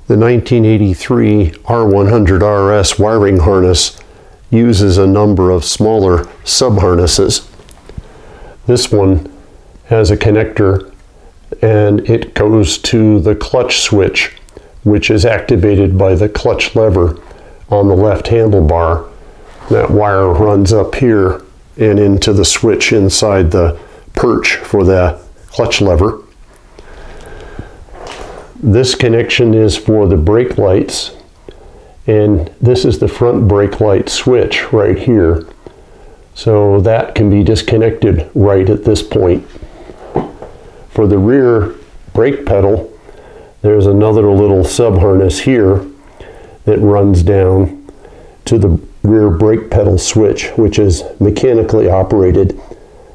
The 1983 R100RS wiring harness uses a number of smaller sub-harnesses. This one has a connector and it goes to the clutch switch, which is activated by the clutch lever on the left handlebar. That wire runs up here and into the switch inside the perch for the clutch lever. This connection is for the brake lights, and this is the front brake light switch right here. So that can be disconnected right at this point. For the rear brake pedal, there's another little sub-harness here that runs down to the rear brake pedal switch, which is mechanically operated.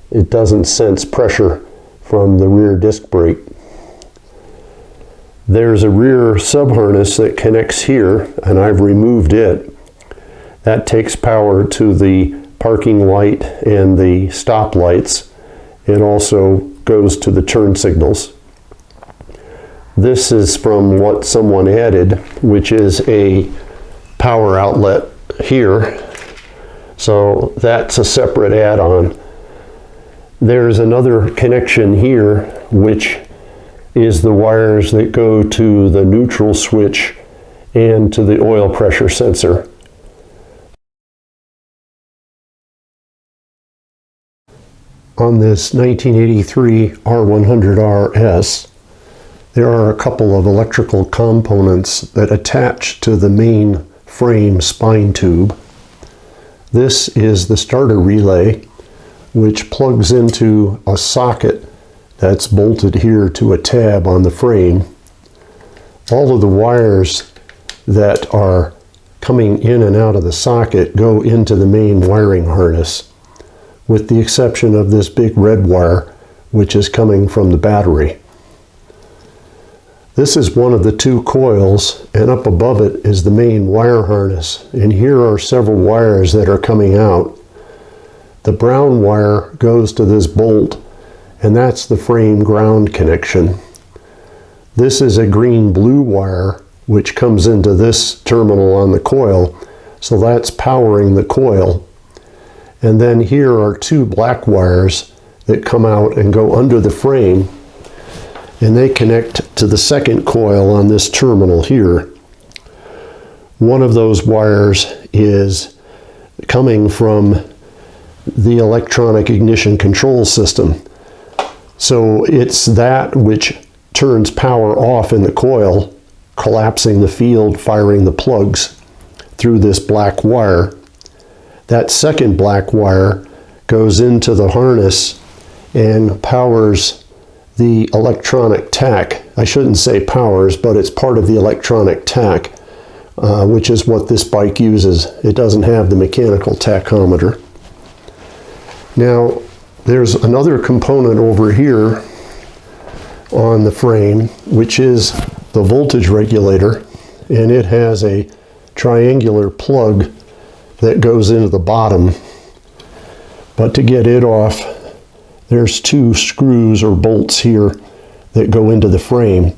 It doesn't sense pressure from the rear disc brake. There's a rear sub-harness that connects here, and I've removed it. That takes power to the parking light and the stop lights. It also goes to the turn signals. This is from what someone added, which is a power outlet here. So that's a separate add-on. There's another connection here, which is the wires that go to the neutral switch and to the oil pressure sensor. On this 1983 R100RS, there are a couple of electrical components that attach to the main frame spine tube. This is the starter relay, which plugs into a socket that's bolted here to a tab on the frame. All of the wires that are coming in and out of the socket go into the main wiring harness, with the exception of this big red wire, which is coming from the battery. This is one of the two coils, and up above it is the main wire harness, and here are several wires that are coming out. The brown wire goes to this bolt, and that's the frame ground connection. This is a green-blue wire which comes into this terminal on the coil, so that's powering the coil. And then here are two black wires that come out and go under the frame, and they connect to the second coil on this terminal here. One of those wires is coming from the electronic ignition control system. So it's that which turns power off in the coil, collapsing the field, firing the plugs through this black wire. That second black wire goes into the harness and powers the electronic tach. I shouldn't say powers, but it's part of the electronic tach, which is what this bike uses. It doesn't have the mechanical tachometer. Now, there's another component over here on the frame, which is the voltage regulator, and it has a triangular plug that goes into the bottom. But to get it off, there's two screws or bolts here that go into the frame,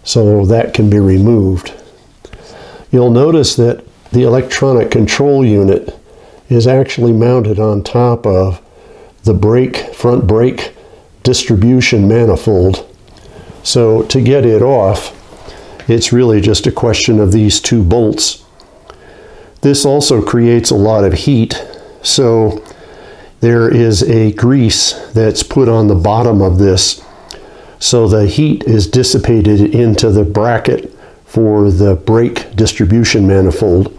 so that can be removed. You'll notice that the electronic control unit is actually mounted on top of the front brake distribution manifold. So to get it off, it's really just a question of these two bolts. This also creates a lot of heat, so there is a grease that's put on the bottom of this, so the heat is dissipated into the bracket for the brake distribution manifold,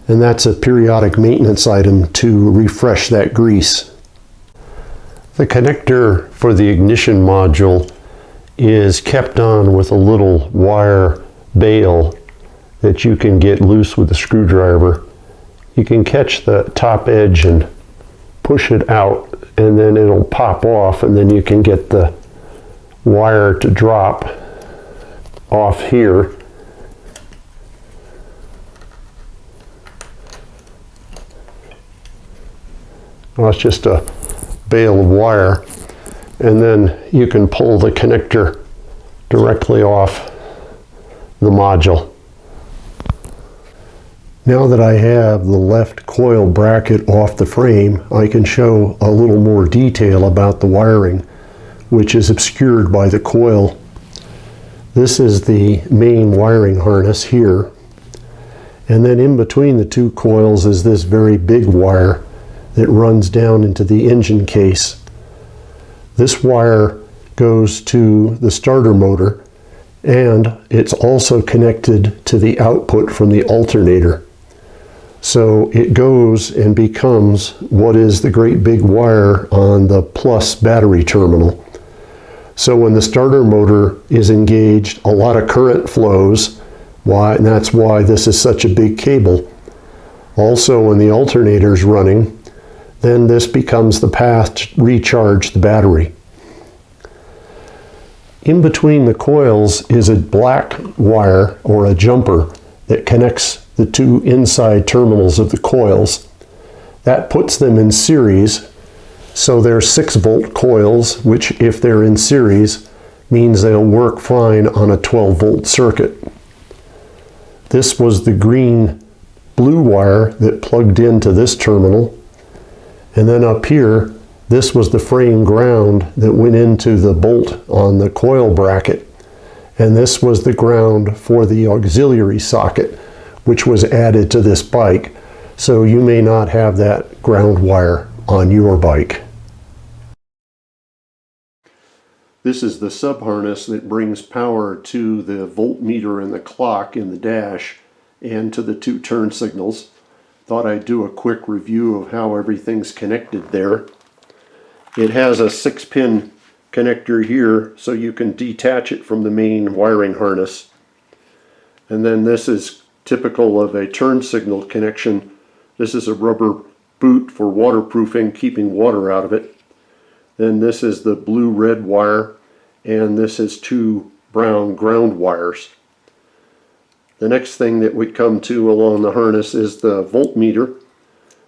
and that's a periodic maintenance item to refresh that grease. The connector for the ignition module is kept on with a little wire bail that you can get loose with a screwdriver. You can catch the top edge and push it out, and then it'll pop off, and then you can get the wire to drop off here. Well, it's just a bail of wire, and then you can pull the connector directly off the module. Now that I have the left coil bracket off the frame, I can show a little more detail about the wiring, which is obscured by the coil. This is the main wiring harness here. And then in between the two coils is this very big wire that runs down into the engine case. This wire goes to the starter motor, and it's also connected to the output from the alternator. So it goes and becomes what is the great big wire on the plus battery terminal. So when the starter motor is engaged, a lot of current flows, and that's why this is such a big cable. Also, when the alternator is running, then this becomes the path to recharge the battery. In between the coils is a black wire, or a jumper, that connects the two inside terminals of the coils. That puts them in series, so they're 6-volt coils, which if they're in series means they'll work fine on a 12-volt circuit. This was the green-blue wire that plugged into this terminal, and then up here this was the frame ground that went into the bolt on the coil bracket, and this was the ground for the auxiliary socket, which was added to this bike, so you may not have that ground wire on your bike. This is the sub-harness that brings power to the voltmeter and the clock in the dash and to the two turn signals. Thought I'd do a quick review of how everything's connected there. It has a 6-pin connector here, so you can detach it from the main wiring harness. And then this is typical of a turn signal connection. This is a rubber boot for waterproofing, keeping water out of it. Then this is the blue-red wire, and this is 2 brown ground wires. The next thing that we come to along the harness is the voltmeter.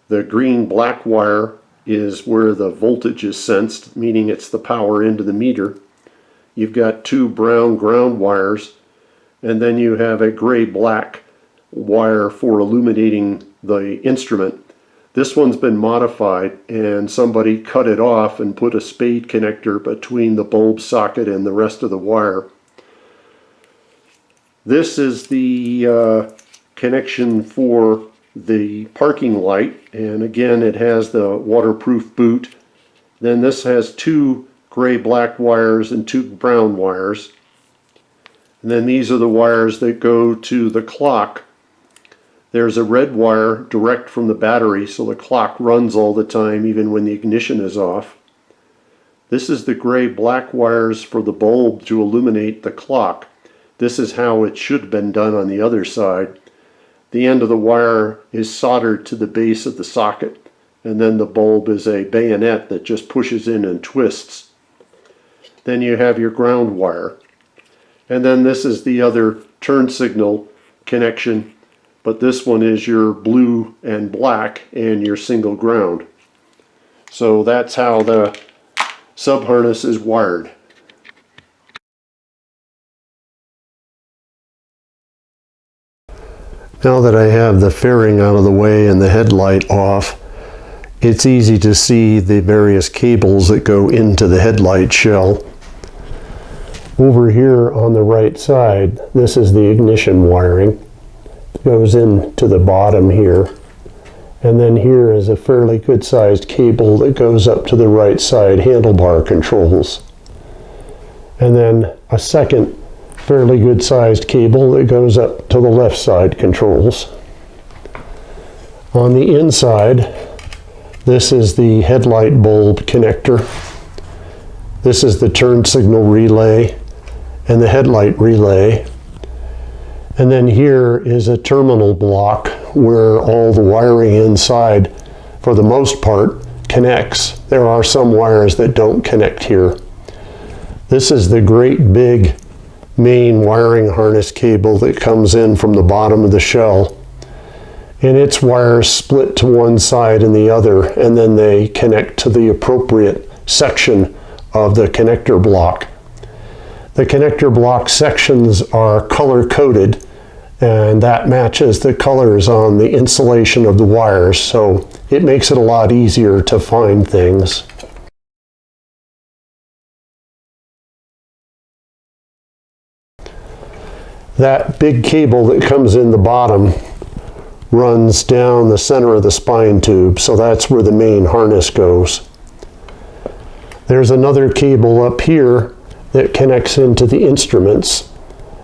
The green-black wire is where the voltage is sensed, meaning it's the power into the meter. You've got 2 brown ground wires, and then you have a gray-black wire for illuminating the instrument. This one's been modified, and somebody cut it off and put a spade connector between the bulb socket and the rest of the wire. This is the connection for the parking light, and again it has the waterproof boot. Then this has 2 gray-black wires and 2 brown wires. And then these are the wires that go to the clock. There's a red wire direct from the battery, so the clock runs all the time, even when the ignition is off. This is the gray-black wires for the bulb to illuminate the clock. This is how it should have been done on the other side. The end of the wire is soldered to the base of the socket, and then the bulb is a bayonet that just pushes in and twists. Then you have your ground wire. And then this is the other turn signal connection, but this one is your blue and black and your single ground. So that's how the sub-harness is wired. Now that I have the fairing out of the way and the headlight off, it's easy to see the various cables that go into the headlight shell. Over here on the right side, this is the ignition wiring. It goes into the bottom here. And then here is a fairly good sized cable that goes up to the right side handlebar controls. And then a second fairly good sized cable that goes up to the left side controls. On the inside, this is the headlight bulb connector. This is the turn signal relay and the headlight relay. And then here is a terminal block where all the wiring inside, for the most part, connects. There are some wires that don't connect here. This is the great big main wiring harness cable that comes in from the bottom of the shell. And its wires split to one side and the other, and then they connect to the appropriate section of the connector block. The connector block sections are color-coded, and that matches the colors on the insulation of the wires, so it makes it a lot easier to find things. That big cable that comes in the bottom runs down the center of the spine tube, so that's where the main harness goes. There's another cable up here that connects into the instruments,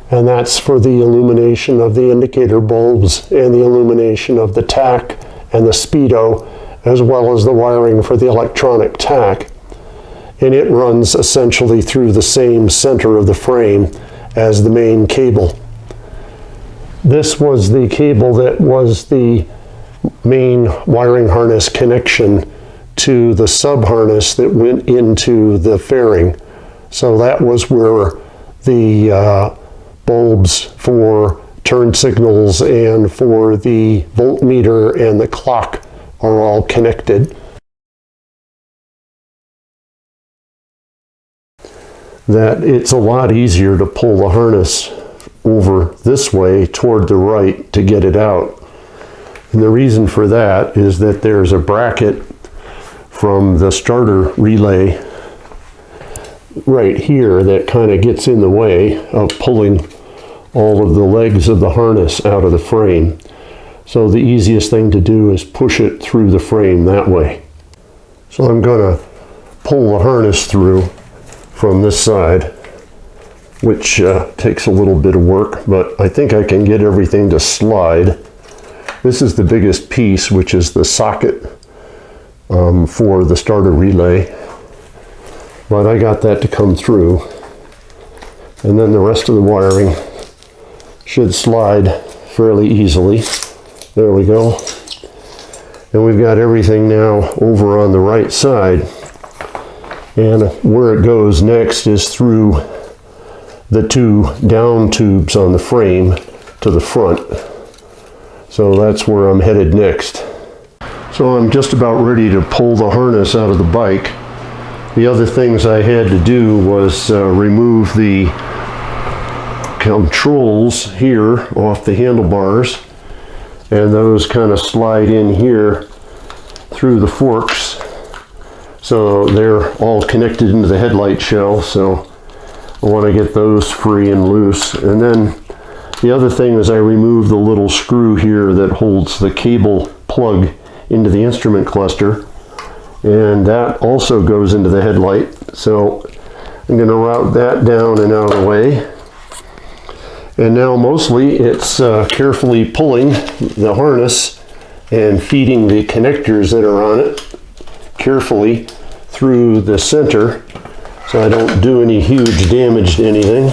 and that's for the illumination of the indicator bulbs and the illumination of the tach and the speedo, as well as the wiring for the electronic tach. And it runs essentially through the same center of the frame as the main cable. This was the cable that was the main wiring harness connection to the sub-harness that went into the fairing. So that was where the bulbs for turn signals and for the voltmeter and the clock are all connected. That it's a lot easier to pull the harness over this way toward the right to get it out. And the reason for that is that there's a bracket from the starter relay right here that kind of gets in the way of pulling all of the legs of the harness out of the frame. So the easiest thing to do is push it through the frame that way. So I'm going to pull the harness through from this side, which takes a little bit of work, but I think I can get everything to slide. This is the biggest piece, which is the socket for the starter relay, but I got that to come through, and then the rest of the wiring should slide fairly easily. There we go. And we've got everything now over on the right side, and where it goes next is through the two down tubes on the frame to the front. So that's where I'm headed next. So I'm just about ready to pull the harness out of the bike. The other things I had to do was remove the controls here off the handlebars, and those kind of slide in here through the forks. So they're all connected into the headlight shell, so I want to get those free and loose. And then the other thing is I removed the little screw here that holds the cable plug into the instrument cluster, and that also goes into the headlight. So I'm going to route that down and out of the way. And now mostly it's carefully pulling the harness and feeding the connectors that are on it carefully through the center, so I don't do any huge damage to anything,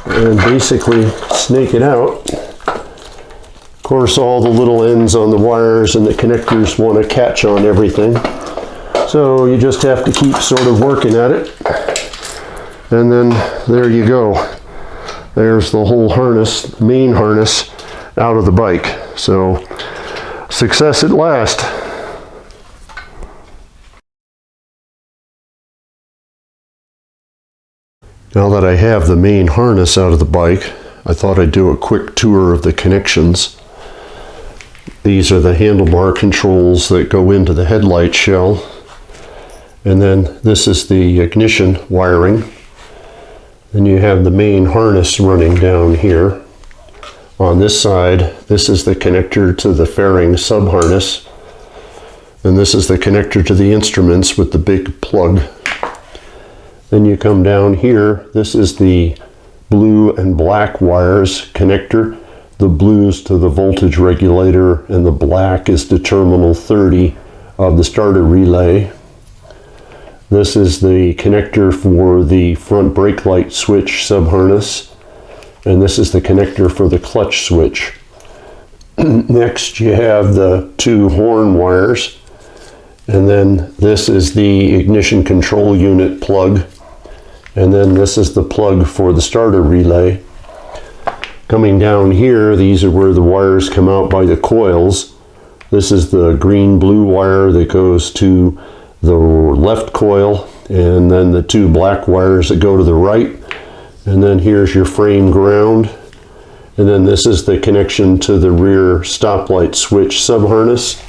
and basically snake it out. Of course, all the little ends on the wires and the connectors want to catch on everything, so you just have to keep sort of working at it, and then there you go. There's the whole harness, main harness, out of the bike. So success at last. Now that I have the main harness out of the bike, I thought I'd do a quick tour of the connections. These are the handlebar controls that go into the headlight shell. And then this is the ignition wiring. Then you have the main harness running down here. On this side, this is the connector to the fairing sub-harness. And this is the connector to the instruments with the big plug. Then you come down here, this is the blue and black wires connector. The blue's to the voltage regulator, and the black is to terminal 30 of the starter relay. This is the connector for the front brake light switch sub-harness, and this is the connector for the clutch switch. Next you have the two horn wires, and then this is the ignition control unit plug, and then this is the plug for the starter relay. Coming down here, these are where the wires come out by the coils. This is the green-blue wire that goes to the left coil, and then the two black wires that go to the right. And then here's your frame ground, And then this is the connection to the rear stoplight switch sub-harness.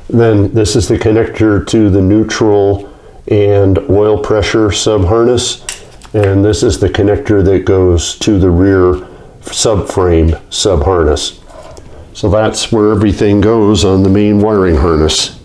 Then this is the connector to the neutral and oil pressure sub-harness. And this is the connector that goes to the rear subframe sub-harness. So that's where everything goes on the main wiring harness.